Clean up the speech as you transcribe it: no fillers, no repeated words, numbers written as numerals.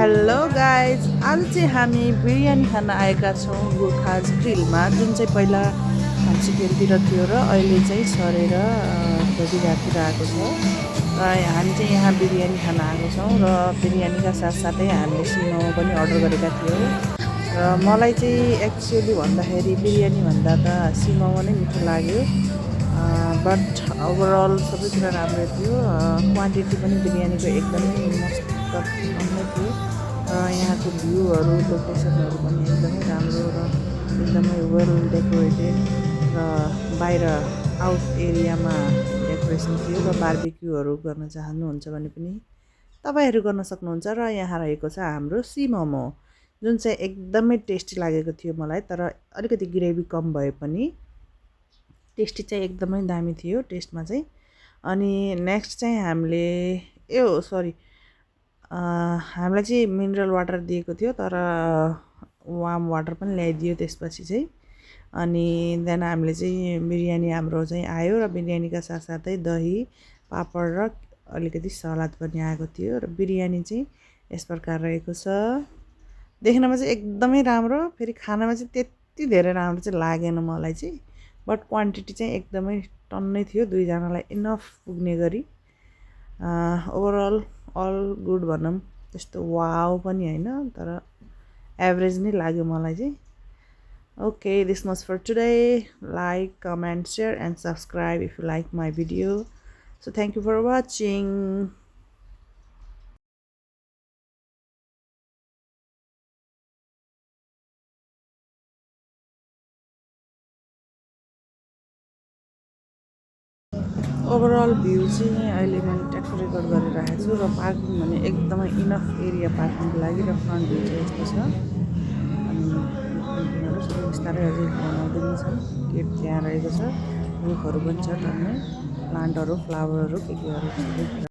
Hello guys, आज चाहिँ हामी बिरयानी खान आएका छौँ गोर्खाज ग्रिलमा, जुन चाहिँ पहिला हान्सीखेलतिर थियो र अहिले चाहिँ सरेर बिहारतिर आएको छ। र हामी चाहिँ यहाँ बिरयानी खान आएको छौँ र बिरयानीका साथसाथै हामीले सिमो पनि अर्डर गरेका थियौँ। र मलाई चाहिँ एक्चुअली भन्दाखेरि बिरयानी भन्दा त सिमोमा नै मिठो लाग्यो, बट ओभरअल सबै कुरा राम्रो थियो। क्वान्टिटी पनि बिरयानीको एकदमै मस्त राम्रो थियो। यहाँको भ्यूहरू लोकेसनहरू पनि एकदमै राम्रो र एकदमै वेल डेकोरेटेड र बाहिर आउट एरियामा डेकोरेसन थियो। र बार्बिक्यूहरू गर्न चाहनुहुन्छ भने पनि तपाईँहरू गर्न सक्नुहुन्छ। र यहाँ रहेको छ हाम्रो सी मोमो, जुन चाहिँ एकदमै टेस्टी लागेको थियो मलाई, तर अलिकति ग्रेभी कम भए पनि टेस्टी चाहिँ एकदमै दामी थियो टेस्टमा चाहिँ। अनि नेक्स्ट चाहिँ हामीले हामीलाई चाहिँ मिनरल वाटर दिएको थियो, तर वार्म वाटर पनि ल्याइदियो त्यसपछि चाहिँ। अनि देन हामीले चाहिँ बिरयानी हाम्रो चाहिँ आयो र बिरयानीका साथसाथै दही, पापड र अलिकति सलाद पनि आएको थियो। र बिरयानी चाहिँ यस प्रकार रहेको छ। देख्नमा चाहिँ एकदमै राम्रो, फेरि खानामा चाहिँ त्यति धेरै राम्रो चाहिँ लागेन मलाई चाहिँ, बट क्वान्टिटी चाहिँ एकदमै टन्नै थियो, दुईजनालाई इनफ पुग्ने गरी। ओभरअल अल गुड भनौँ, त्यस्तो वाउ पनि होइन, तर एभरेज नै लाग्यो मलाई चाहिँ। Okay, this much for today. Like, comment, share and subscribe if you like my video. So thank you for watching. Overall view चाहिँ अहिले मैले ट्याक्क रेकर्ड गरेर राखेको छु। र पार्किङ भने एकदमै इनफ एरिया पार्किङको लागि, र फ्रन्ट भ्यू चाहिँ यस्तो छ। अनि बिल्डिङहरू सबै बिस्तारै अझै बनाउँदै नै छन्। गेट त्यहाँ रहेको छ, रुखहरू पनि छ, टन्नै प्लान्टहरू, फ्लावरहरू, के केहरू सबै